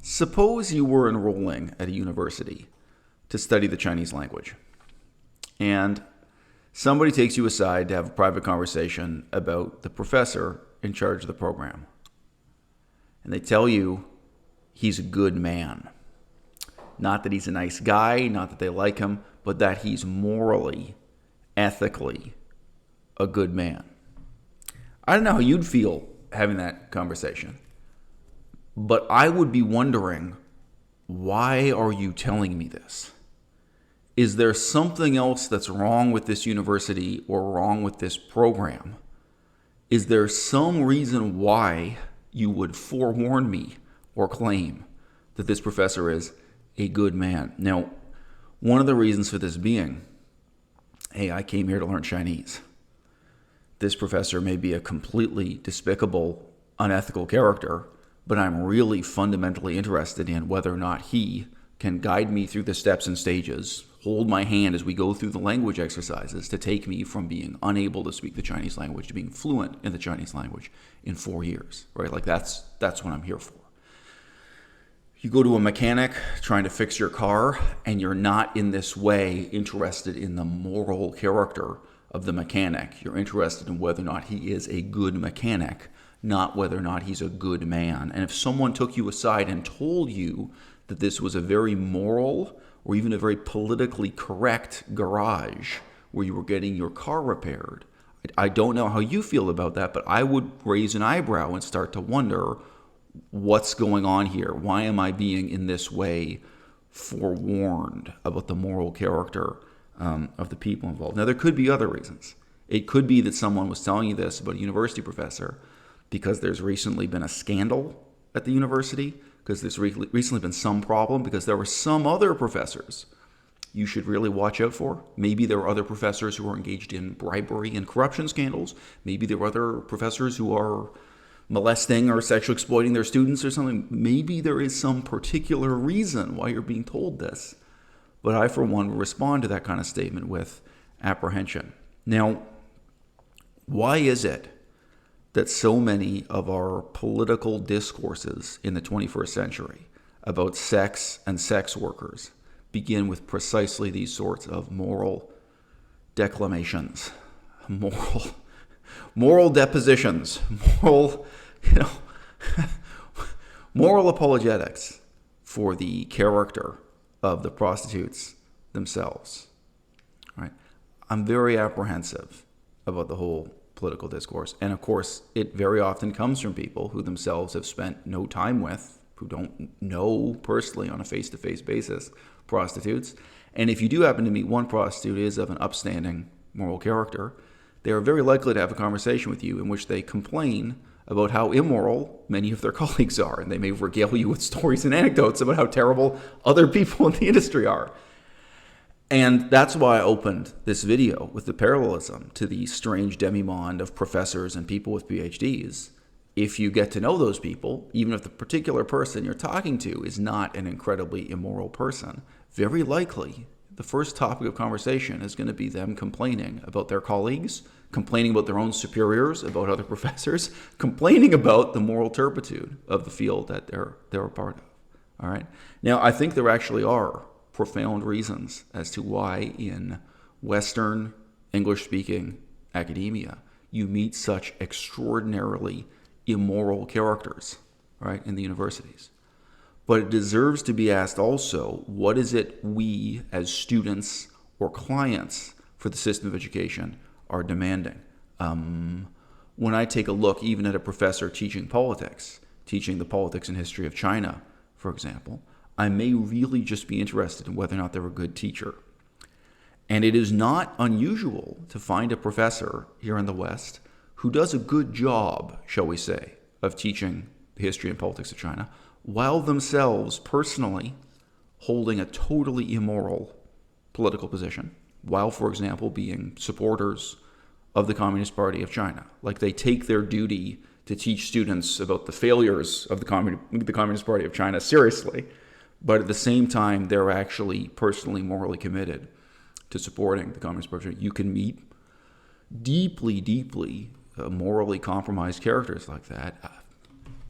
Suppose you were enrolling at a university to study the Chinese language, and somebody takes you aside to have a private conversation about the professor in charge of the program. And they tell you he's a good man. Not that he's a nice guy, not that they like him, but that he's morally, ethically a good man. I don't know how you'd feel having that conversation, but I would be wondering, why are you telling me this? Is there something else that's wrong with this university or wrong with this program? Is there some reason why you would forewarn me or claim that this professor is a good man? Now, one of the reasons for this being, hey, I came here to learn Chinese. This professor may be a completely despicable, unethical character, but I'm really fundamentally interested in whether or not he can guide me through the steps and stages, hold my hand as we go through the language exercises to take me from being unable to speak the Chinese language to being fluent in the Chinese language in 4 years, right? Like that's what I'm here for. You go to a mechanic trying to fix your car, and you're not in this way interested in the moral character of the mechanic. You're interested in whether or not he is a good mechanic, not whether or not he's a good man. And if someone took you aside and told you that this was a very moral or even a very politically correct garage where you were getting your car repaired, I don't know how you feel about that, but I would raise an eyebrow and start to wonder, what's going on here? Why am I being in this way forewarned about the moral character of the people involved? Now, there could be other reasons. It could be that someone was telling you this about a university professor because there's recently been a scandal at the university, because there's recently been some problem, because there were some other professors you should really watch out for. Maybe there are other professors who are engaged in bribery and corruption scandals. Maybe there are other professors who are molesting or sexually exploiting their students or something. Maybe there is some particular reason why you're being told this. But I, for one, will respond to that kind of statement with apprehension. Now, why is it that so many of our political discourses in the 21st century about sex and sex workers begin with precisely these sorts of moral declamations, moral depositions, moral apologetics for the character of the prostitutes themselves? Right? I'm very apprehensive about the whole political discourse. And of course, it very often comes from people who themselves have spent no time with, who don't know personally on a face-to-face basis, prostitutes. And if you do happen to meet one prostitute who is of an upstanding moral character, they are very likely to have a conversation with you in which they complain about how immoral many of their colleagues are. And they may regale you with stories and anecdotes about how terrible other people in the industry are. And that's why I opened this video with the parallelism to the strange demimonde of professors and people with PhDs. If you get to know those people, even if the particular person you're talking to is not an incredibly immoral person, very likely the first topic of conversation is going to be them complaining about their colleagues, complaining about their own superiors, about other professors, complaining about the moral turpitude of the field that they're a part of. All right. Now, I think there actually are profound reasons as to why in Western English-speaking academia you meet such extraordinarily immoral characters, right, in the universities. But it deserves to be asked also, what is it we as students or clients for the system of education are demanding? When I take a look even at a professor teaching politics, teaching the politics and history of China, for example, I may really just be interested in whether or not they're a good teacher. And it is not unusual to find a professor here in the West who does a good job, shall we say, of teaching the history and politics of China, while themselves personally holding a totally immoral political position, while, for example, being supporters of the Communist Party of China. Like, they take their duty to teach students about the failures of the Communist Party of China seriously, but at the same time, they're actually personally, morally committed to supporting the Communist Party. You can meet deeply morally compromised characters like that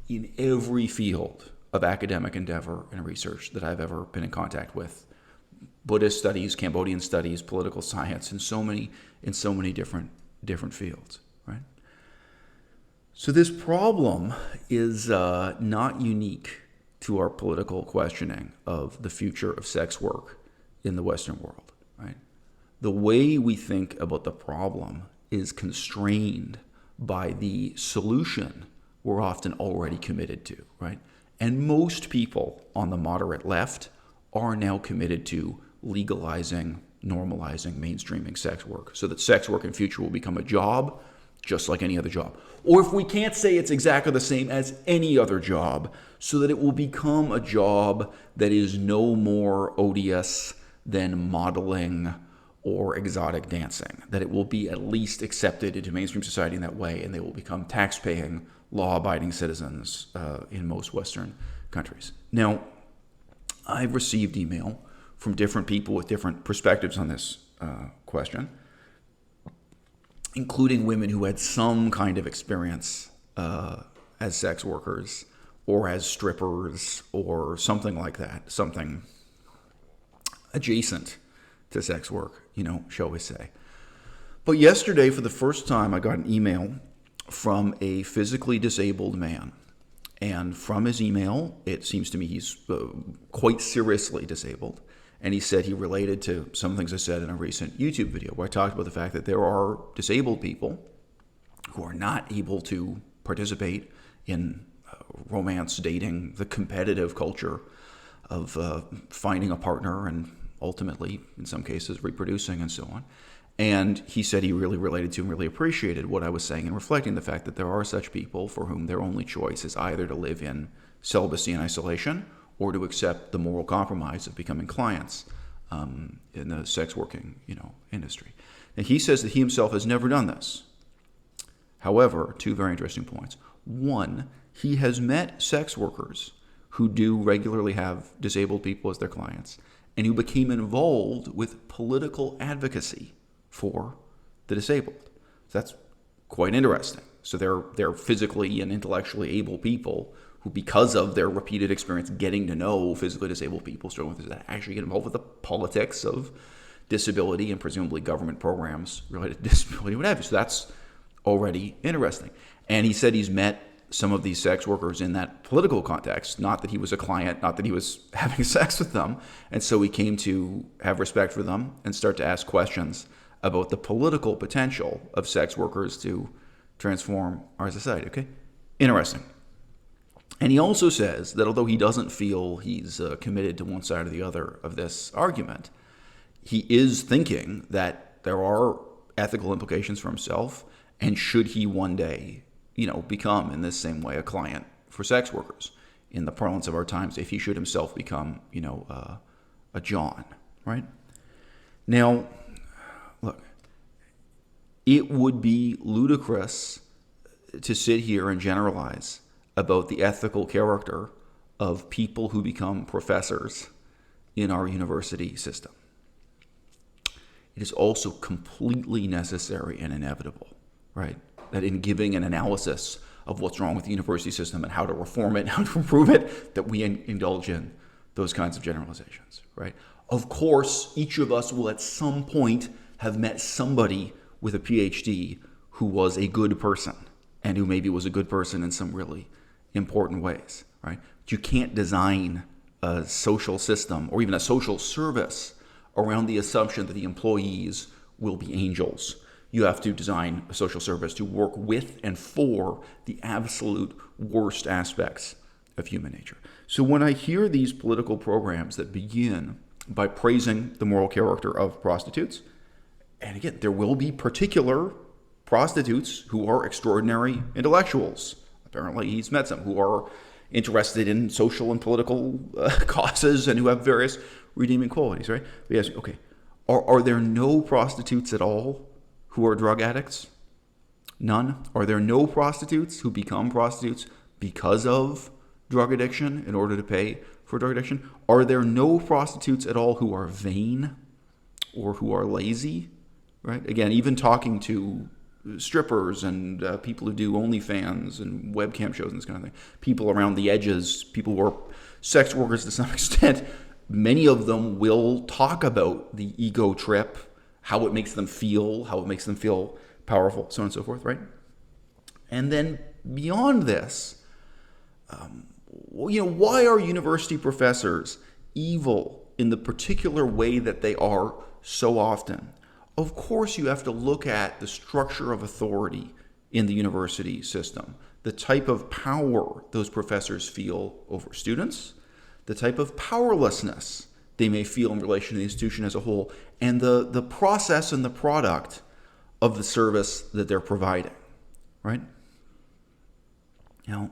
in every field of academic endeavor and research that I've ever been in contact with. Buddhist studies, Cambodian studies, political science, in so many different fields, right? So this problem is not unique to our political questioning of the future of sex work in the Western world, right? The way we think about the problem is constrained by the solution we're often already committed to, right? And most people on the moderate left are now committed to legalizing, normalizing, mainstreaming sex work so that sex work in future will become a job just like any other job. Or if we can't say it's exactly the same as any other job, so that it will become a job that is no more odious than modeling or exotic dancing, that it will be at least accepted into mainstream society in that way, and they will become tax-paying, law-abiding citizens in most Western countries. Now, I've received email from different people with different perspectives on this question, including women who had some kind of experience as sex workers or as strippers or something like that, something adjacent to sex work, shall we say. But yesterday, for the first time, I got an email from a physically disabled man. And from his email, it seems to me he's quite seriously disabled. And he said he related to some things I said in a recent YouTube video where I talked about the fact that there are disabled people who are not able to participate in romance, dating, the competitive culture of finding a partner and ultimately, in some cases, reproducing and so on. And he said he really related to and really appreciated what I was saying and reflecting the fact that there are such people for whom their only choice is either to live in celibacy and isolation or to accept the moral compromise of becoming clients in the sex working, industry. And he says that he himself has never done this. However, two very interesting points. One, he has met sex workers who do regularly have disabled people as their clients and who became involved with political advocacy for the disabled. That's quite interesting. So they're physically and intellectually able people who, because of their repeated experience getting to know physically disabled people struggling with this, actually get involved with the politics of disability and presumably government programs related to disability, what have you. So that's already interesting. And he said he's met some of these sex workers in that political context, not that he was a client, not that he was having sex with them. And so he came to have respect for them and start to ask questions about the political potential of sex workers to transform our society. Okay? Interesting. And he also says that although he doesn't feel he's committed to one side or the other of this argument, he is thinking that there are ethical implications for himself, and should he one day, become in this same way a client for sex workers in the parlance of our times, if he should himself become, a John, right? Now, look, it would be ludicrous to sit here and generalize about the ethical character of people who become professors in our university system. It is also completely necessary and inevitable, right? That in giving an analysis of what's wrong with the university system and how to reform it, how to improve it, that we indulge in those kinds of generalizations, right? Of course, each of us will at some point have met somebody with a PhD who was a good person and who maybe was a good person in some really important ways, right? But you can't design a social system or even a social service around the assumption that the employees will be angels. You have to design a social service to work with and for the absolute worst aspects of human nature. So when I hear these political programs that begin by praising the moral character of prostitutes, and again, there will be particular prostitutes who are extraordinary intellectuals. Apparently he's met some who are interested in social and political causes and who have various redeeming qualities, right? But yes, okay, are there no prostitutes at all who are drug addicts? None? Are there no prostitutes who become prostitutes because of drug addiction in order to pay for drug addiction? Are there no prostitutes at all who are vain or who are lazy, right? Again, even talking to strippers and people who do OnlyFans and webcam shows and this kind of thing. People around the edges, people who are sex workers to some extent, many of them will talk about the ego trip, how it makes them feel powerful, so on and so forth, right? And then beyond this, why are university professors evil in the particular way that they are so often? Of course, you have to look at the structure of authority in the university system, the type of power those professors feel over students, the type of powerlessness they may feel in relation to the institution as a whole, and the process and the product of the service that they're providing, right? Now,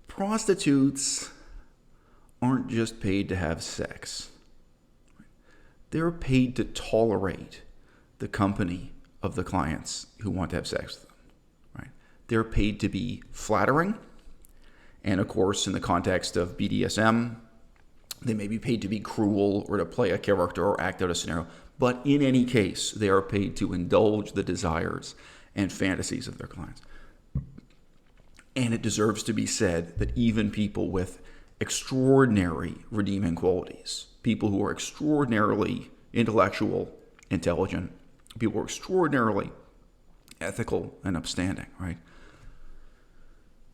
prostitutes aren't just paid to have sex. They're paid to tolerate the company of the clients who want to have sex with them, right? They're paid to be flattering. And of course, in the context of BDSM, they may be paid to be cruel or to play a character or act out a scenario. But in any case, they are paid to indulge the desires and fantasies of their clients. And it deserves to be said that even people with extraordinary redeeming qualities, people who are extraordinarily intellectual, intelligent, people who are extraordinarily ethical and upstanding, right?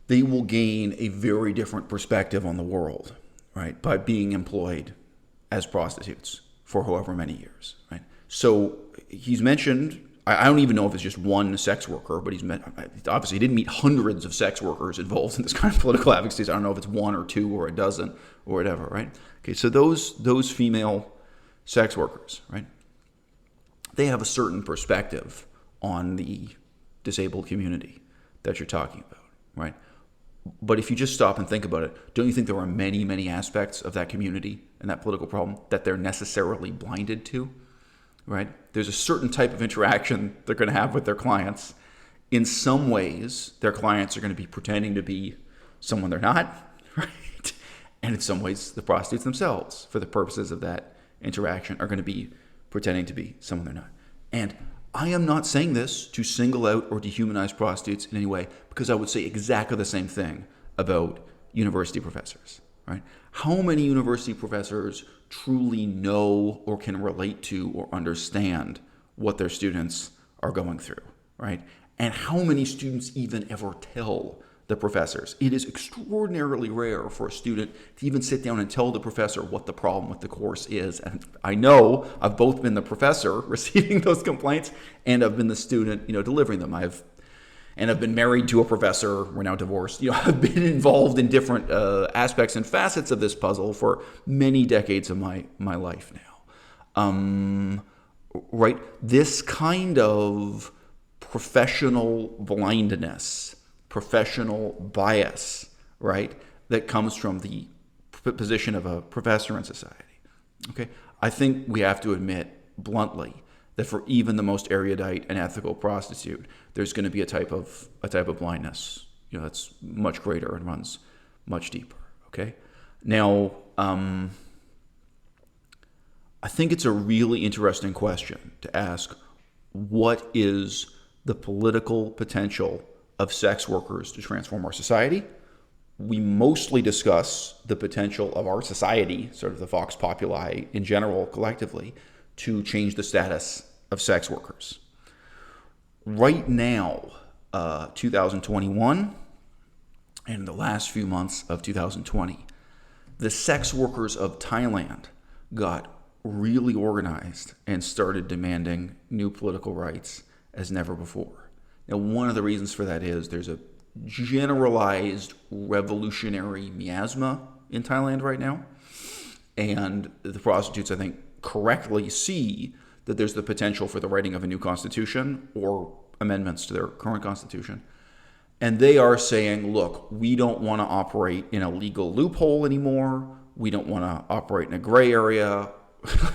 They will gain a very different perspective on the world, right, by being employed as prostitutes for however many years, right? So he's mentioned, I don't even know if it's just one sex worker, but obviously he didn't meet hundreds of sex workers involved in this kind of political advocacy. I don't know if it's one or two or a dozen or whatever, right? Okay, so those female sex workers, right? They have a certain perspective on the disabled community that you're talking about, right? But if you just stop and think about it, don't you think there are many, many aspects of that community and that political problem that they're necessarily blinded to? Right? There's a certain type of interaction they're going to have with their clients. In some ways, their clients are going to be pretending to be someone they're not, right? And in some ways, the prostitutes themselves, for the purposes of that interaction, are going to be pretending to be someone they're not. And I am not saying this to single out or dehumanize prostitutes in any way, because I would say exactly the same thing about university professors, right? How many university professors truly know or can relate to or understand what their students are going through, right? And how many students even ever tell the professors? It is extraordinarily rare for a student to even sit down and tell the professor what the problem with the course is. And I know I've both been the professor receiving those complaints and I've been the student, delivering them. I've been married to a professor. We're now divorced. I've been involved in different aspects and facets of this puzzle for many decades of my life now. Right? This kind of professional blindness, professional bias, right, that comes from the position of a professor in society. Okay? I think we have to admit bluntly that for even the most erudite and ethical prostitute, there's going to be a type of blindness, that's much greater and runs much deeper. Okay, now I think it's a really interesting question to ask: what is the political potential of sex workers to transform our society? We mostly discuss the potential of our society, sort of the vox populi in general, collectively, to change the status of sex workers. Right now, 2021, and the last few months of 2020, the sex workers of Thailand got really organized and started demanding new political rights as never before. Now, one of the reasons for that is there's a generalized revolutionary miasma in Thailand right now, and the prostitutes, I think, correctly see that there's the potential for the writing of a new constitution or amendments to their current constitution. And they are saying, look, we don't want to operate in a legal loophole anymore. We don't want to operate in a gray area.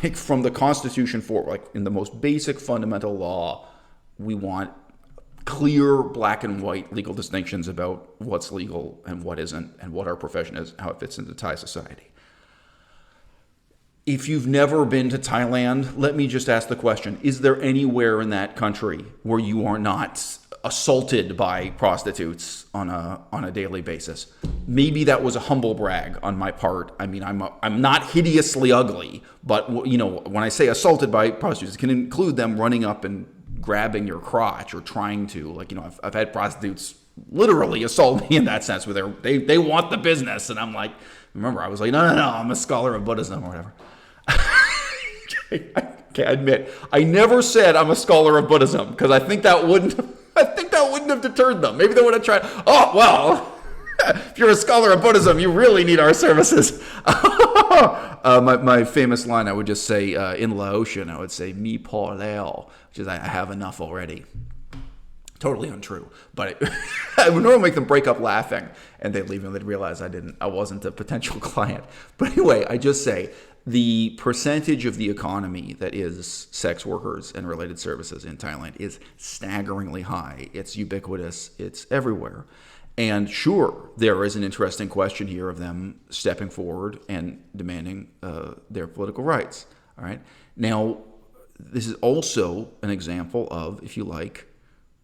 Like from the Constitution forward, like in the most basic fundamental law, we want clear black and white legal distinctions about what's legal and what isn't, and what our profession is, how it fits into Thai society. If you've never been to Thailand, let me just ask the question, is there anywhere in that country where you are not assaulted by prostitutes on a daily basis? Maybe that was a humble brag on my part. I mean, I'm not hideously ugly, but when I say assaulted by prostitutes, it can include them running up and grabbing your crotch or trying to, I've had prostitutes literally assault me in that sense, where they want the business, and I'm like, remember, I was like, no, I'm a scholar of Buddhism or whatever. Okay, I admit, I never said I'm a scholar of Buddhism, because I think that wouldn't have deterred them. Maybe they would have tried. Oh well, if you're a scholar of Buddhism, you really need our services. My famous line, I would just say in Laotian, I would say "mi po leo," which is I have enough already. Totally untrue, but I would normally make them break up laughing, and they'd leave and they'd realize I wasn't a potential client. But anyway, I just say the percentage of the economy that is sex workers and related services in Thailand is staggeringly high. It's ubiquitous. It's everywhere. And sure, there is an interesting question here of them stepping forward and demanding their political rights. All right. Now, this is also an example of, if you like,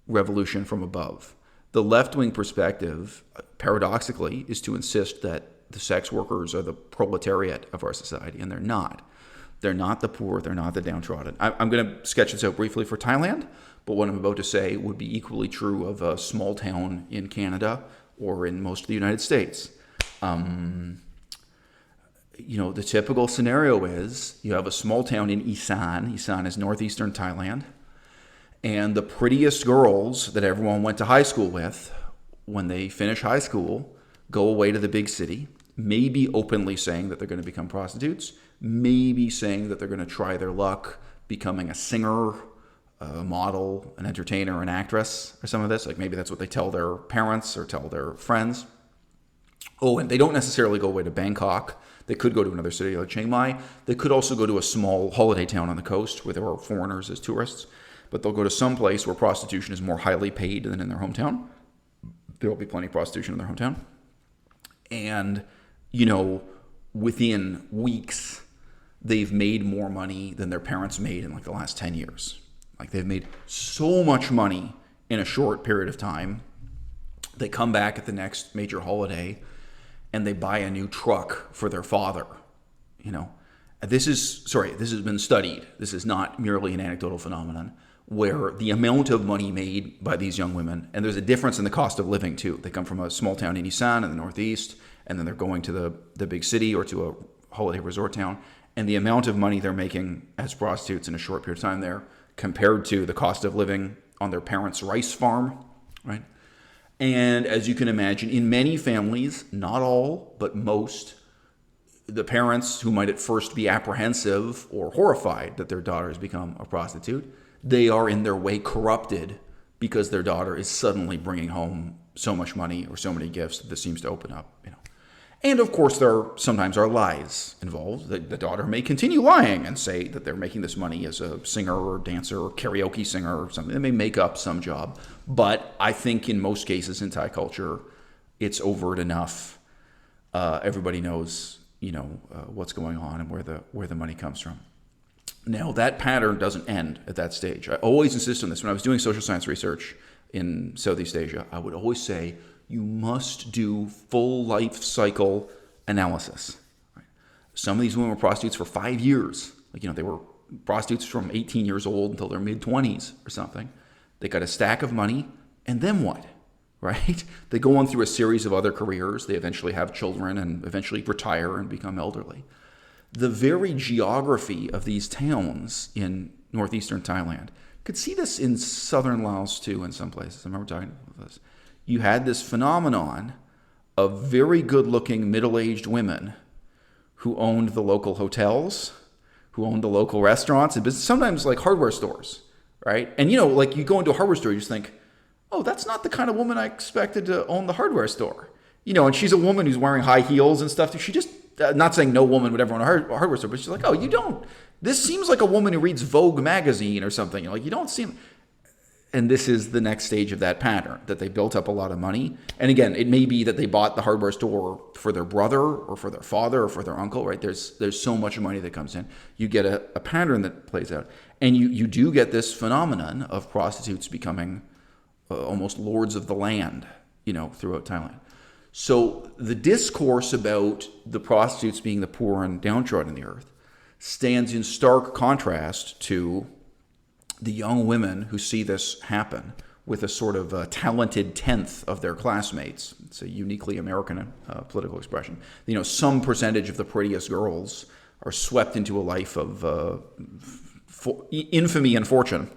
revolution from above. The left-wing perspective, paradoxically, is to insist that the sex workers are the proletariat of our society, and they're not. They're not the poor. They're not the downtrodden. I'm going to sketch this out briefly for Thailand, but what I'm about to say would be equally true of a small town in Canada or in most of the United States. The typical scenario is you have a small town in Isan. Isan is northeastern Thailand. And the prettiest girls that everyone went to high school with, when they finish high school, go away to the big city, maybe openly saying that they're going to become prostitutes, maybe saying that they're going to try their luck becoming a singer, a model, an entertainer, an actress, or some of this. Like maybe that's what they tell their parents or tell their friends. Oh, and they don't necessarily go away to Bangkok. They could go to another city like Chiang Mai. They could also go to a small holiday town on the coast where there are foreigners as tourists. But they'll go to some place where prostitution is more highly paid than in their hometown. There will be plenty of prostitution in their hometown. And, within weeks, they've made more money than their parents made in like the last 10 years. Like they've made so much money in a short period of time. They come back at the next major holiday and they buy a new truck for their father. This has been studied. This is not merely an anecdotal phenomenon, where the amount of money made by these young women, and there's a difference in the cost of living too. They come from a small town in Isan in the northeast, and then they're going to the big city or to a holiday resort town, and the amount of money they're making as prostitutes in a short period of time there compared to the cost of living on their parents' rice farm, right? And as you can imagine, in many families, not all, but most, the parents who might at first be apprehensive or horrified that their daughter has become a prostitute, they are in their way corrupted because their daughter is suddenly bringing home so much money or so many gifts that this seems to open up. And of course, there sometimes are lies involved. The daughter may continue lying and say that they're making this money as a singer or dancer or karaoke singer or something. They may make up some job. But I think in most cases in Thai culture, it's overt enough. Everybody knows, what's going on and where the money comes from. Now, that pattern doesn't end at that stage. I always insist on this. When I was doing social science research in Southeast Asia, I would always say, you must do full life cycle analysis. Right? Some of these women were prostitutes for 5 years. They were prostitutes from 18 years old until their mid-20s or something. They got a stack of money, and then what? Right? They go on through a series of other careers. They eventually have children and eventually retire and become elderly. The very geography of these towns in northeastern Thailand, could see this in southern Laos too in some places. I remember talking about this. You had this phenomenon of very good-looking middle-aged women who owned the local hotels, who owned the local restaurants, and sometimes like hardware stores, right? And you go into a hardware store, you just think, oh, that's not the kind of woman I expected to own the hardware store. And she's a woman who's wearing high heels and stuff. She just, not saying no woman would ever own a hardware store, but she's like, oh, you don't. This seems like a woman who reads Vogue magazine or something. You don't seem. And this is the next stage of that pattern, that they built up a lot of money. And again, it may be that they bought the hardware store for their brother or for their father or for their uncle, right? There's so much money that comes in. You get a pattern that plays out. And you do get this phenomenon of prostitutes becoming almost lords of the land, throughout Thailand. So the discourse about the prostitutes being the poor and downtrodden in the earth stands in stark contrast to the young women who see this happen with a sort of talented tenth of their classmates. It's a uniquely American political expression. Some percentage of the prettiest girls are swept into a life of infamy and fortune,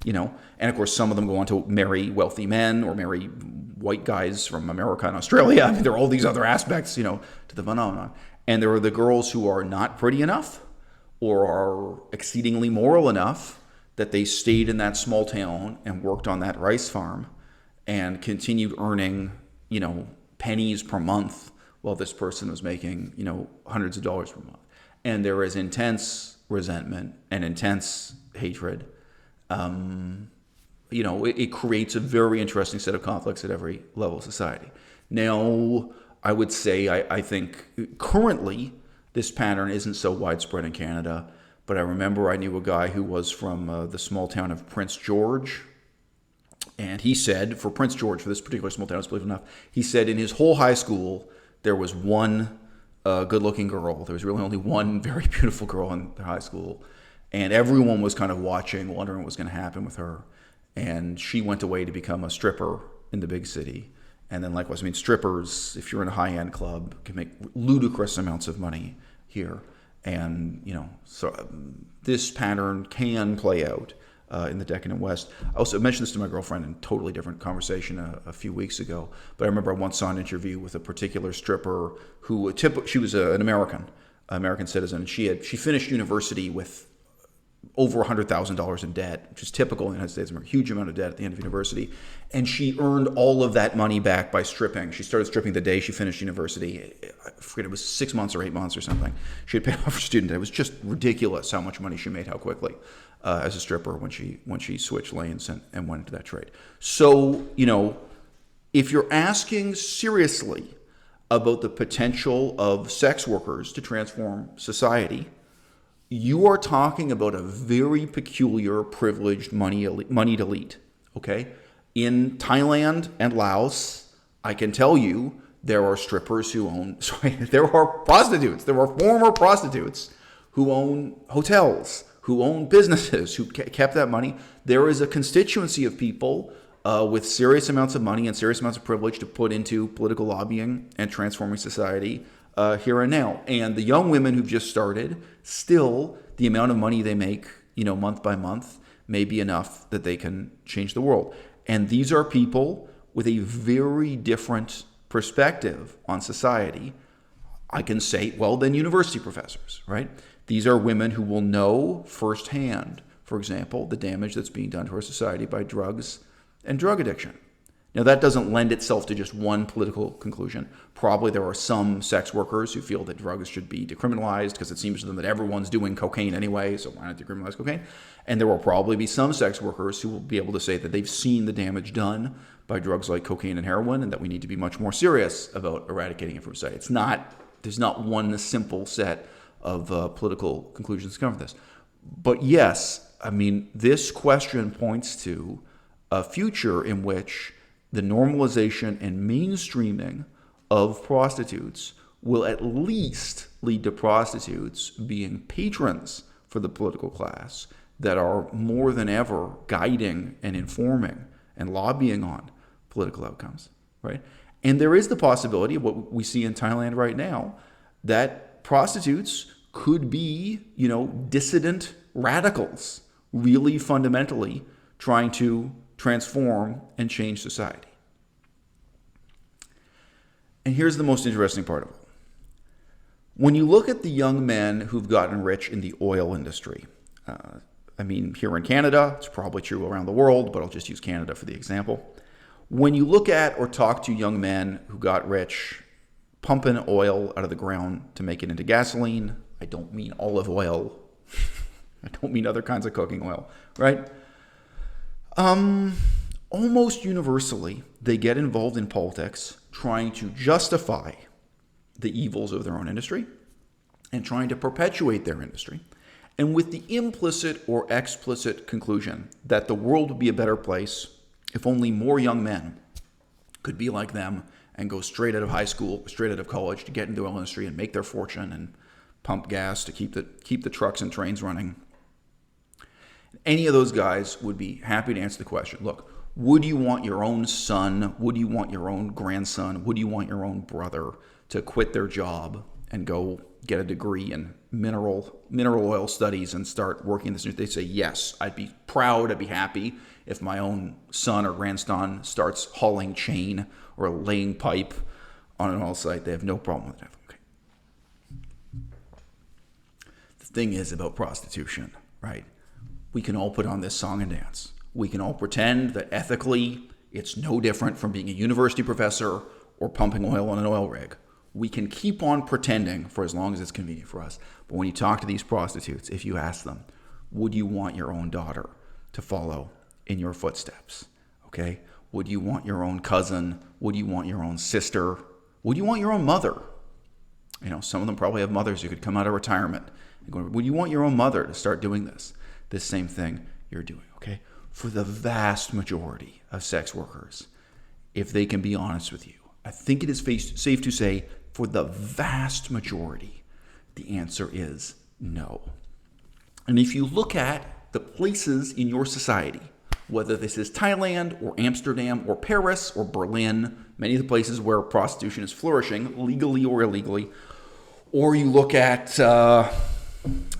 and of course some of them go on to marry wealthy men or marry white guys from America and Australia. I mean, there are all these other aspects, to the phenomenon. And there are the girls who are not pretty enough or are exceedingly moral enough that they stayed in that small town and worked on that rice farm and continued earning, pennies per month while this person was making, hundreds of dollars per month. And there is intense resentment and intense hatred. It creates a very interesting set of conflicts at every level of society. Now, I would say, I think currently this pattern isn't so widespread in Canada. But I remember I knew a guy who was from the small town of Prince George. And he said, for Prince George, for this particular small town, believe it or not, he said in his whole high school, there was one good-looking girl. There was really only one very beautiful girl in the high school. And everyone was kind of watching, wondering what was going to happen with her. And she went away to become a stripper in the big city. And then likewise, strippers, if you're in a high-end club, can make ludicrous amounts of money here. And, so this pattern can play out in the decadent West. I also mentioned this to my girlfriend in a totally different conversation a few weeks ago. But I remember I once saw an interview with a particular stripper who, she was an American citizen. And she finished university with over $100,000 in debt, which is typical in the United States, a huge amount of debt at the end of university. And she earned all of that money back by stripping. She started stripping the day she finished university. I forget, it was 6 months or 8 months or something. She had paid off her student debt. It was just ridiculous how much money she made, how quickly, as a stripper when she switched lanes and went into that trade. So, if you're asking seriously about the potential of sex workers to transform society, you are talking about a very peculiar, privileged moneyed elite, okay? In Thailand and Laos, I can tell you there are strippers who own, there are prostitutes, there are former prostitutes who own hotels, who own businesses, who kept that money. There is a constituency of people with serious amounts of money and serious amounts of privilege to put into political lobbying and transforming society here and now. And the young women who've just started, still the amount of money they make, month by month may be enough that they can change the world. And these are people with a very different perspective on society, I can say, than university professors, right? These are women who will know firsthand, for example, the damage that's being done to our society by drugs and drug addiction. Now, that doesn't lend itself to just one political conclusion. Probably there are some sex workers who feel that drugs should be decriminalized because it seems to them that everyone's doing cocaine anyway, so why not decriminalize cocaine? And there will probably be some sex workers who will be able to say that they've seen the damage done by drugs like cocaine and heroin and that we need to be much more serious about eradicating it from society. There's not one simple set of political conclusions to come from this. But yes, this question points to a future in which the normalization and mainstreaming of prostitutes will at least lead to prostitutes being patrons for the political class that are more than ever guiding and informing and lobbying on political outcomes, right? And there is the possibility of what we see in Thailand right now, that prostitutes could be, dissident radicals, really fundamentally trying to transform and change society. And here's the most interesting part of it. When you look at the young men who've gotten rich in the oil industry, here in Canada, it's probably true around the world, but I'll just use Canada for the example. When you look at or talk to young men who got rich pumping oil out of the ground to make it into gasoline, I don't mean olive oil, I don't mean other kinds of cooking oil, right? Almost universally, they get involved in politics trying to justify the evils of their own industry and trying to perpetuate their industry, and with the implicit or explicit conclusion that the world would be a better place if only more young men could be like them and go straight out of high school, straight out of college to get into the oil industry and make their fortune and pump gas to keep the trucks and trains running. Any of those guys would be happy to answer the question, look, would you want your own son, would you want your own grandson, would you want your own brother to quit their job and go get a degree in mineral oil studies and start working in this? They say, yes, I'd be proud, I'd be happy if my own son or grandson starts hauling chain or laying pipe on an oil site. They have no problem with that. Okay. The thing is about prostitution, right? We can all put on this song and dance. We can all pretend that ethically it's no different from being a university professor or pumping oil on an oil rig. We can keep on pretending for as long as it's convenient for us. But when you talk to these prostitutes, if you ask them, would you want your own daughter to follow in your footsteps? Okay? Would you want your own cousin? Would you want your own sister? Would you want your own mother? You know, some of them probably have mothers who could come out of retirement and go, would you want your own mother to start doing this same thing you're doing? Okay? For the vast majority of sex workers, if they can be honest with you, I think it is safe to say for the vast majority, the answer is no. And if you look at the places in your society, whether this is Thailand or Amsterdam or Paris or Berlin, many of the places where prostitution is flourishing, legally or illegally, or you look at,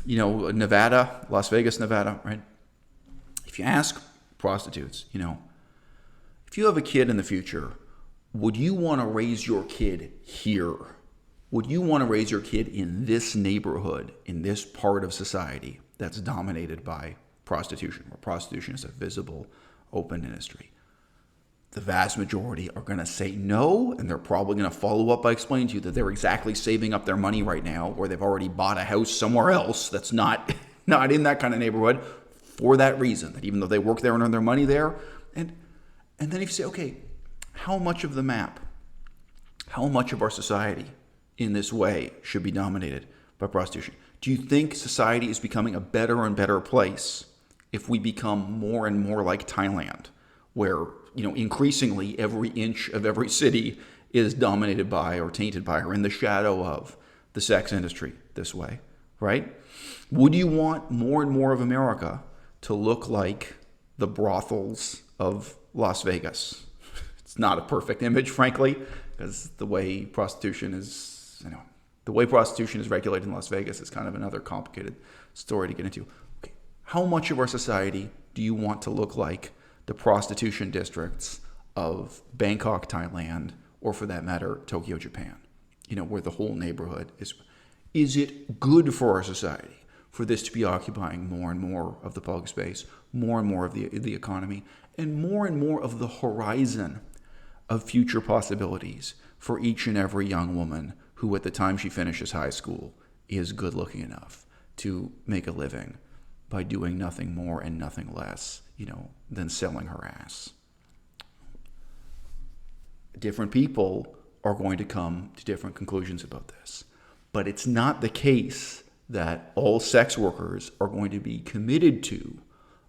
Nevada, Las Vegas, Nevada, right? If you ask prostitutes, if you have a kid in the future, would you want to raise your kid here? Would you want to raise your kid in this neighborhood, in this part of society that's dominated by prostitution, where prostitution is a visible, open industry? The vast majority are going to say no, and they're probably going to follow up by explaining to you that they're exactly saving up their money right now, or they've already bought a house somewhere else that's not in that kind of neighborhood for that reason, that even though they work there and earn their money there. And then if you say, okay, how much of the map, how much of our society in this way should be dominated by prostitution? Do you think society is becoming a better and better place if we become more and more like Thailand, where increasingly every inch of every city is dominated by or tainted by or in the shadow of the sex industry this way, right? Would you want more and more of America to look like the brothels of Las Vegas? It's not a perfect image, frankly, because the way prostitution is regulated in Las Vegas is kind of another complicated story to get into. Okay. How much of our society do you want to look like the prostitution districts of Bangkok, Thailand, or for that matter, Tokyo, Japan? Where the whole neighborhood is. Is it good for our society for this to be occupying more and more of the public space, more and more of the economy, and more of the horizon of future possibilities for each and every young woman who, at the time she finishes high school, is good looking enough to make a living by doing nothing more and nothing less, than selling her ass? Different people are going to come to different conclusions about this. But it's not the case that all sex workers are going to be committed to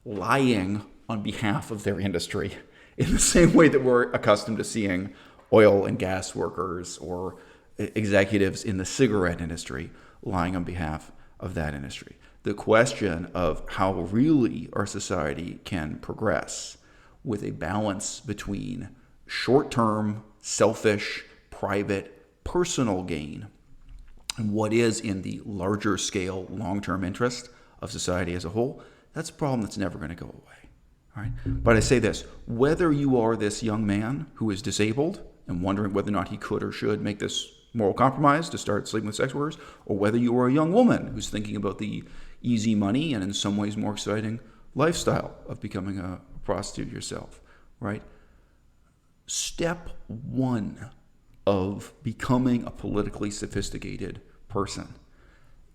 lying on behalf of their industry in the same way that we're accustomed to seeing oil and gas workers or executives in the cigarette industry lying on behalf of that industry. The question of how really our society can progress with a balance between short-term, selfish, private, personal gain and what is in the larger scale, long-term interest of society as a whole, that's a problem that's never going to go away. All right? But I say this, whether you are this young man who is disabled and wondering whether or not he could or should make this moral compromise to start sleeping with sex workers, or whether you are a young woman who's thinking about the easy money and in some ways more exciting lifestyle of becoming a prostitute yourself, right? Step one of becoming a politically sophisticated person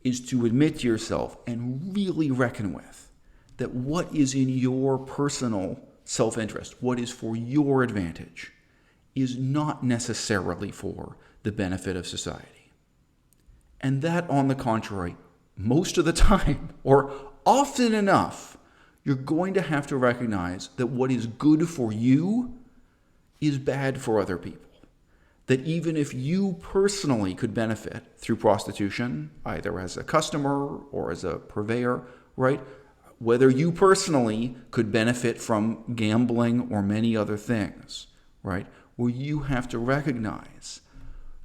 is to admit to yourself and really reckon with that what is in your personal self-interest, what is for your advantage, is not necessarily for the benefit of society. And that, on the contrary, most of the time, or often enough, you're going to have to recognize that what is good for you is bad for other people. That even if you personally could benefit through prostitution, either as a customer or as a purveyor, right? Whether you personally could benefit from gambling or many other things, right? Well, you have to recognize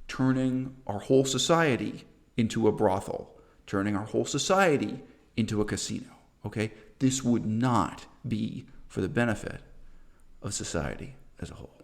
turning our whole society into a brothel, turning our whole society into a casino, okay? This would not be for the benefit of society as a whole.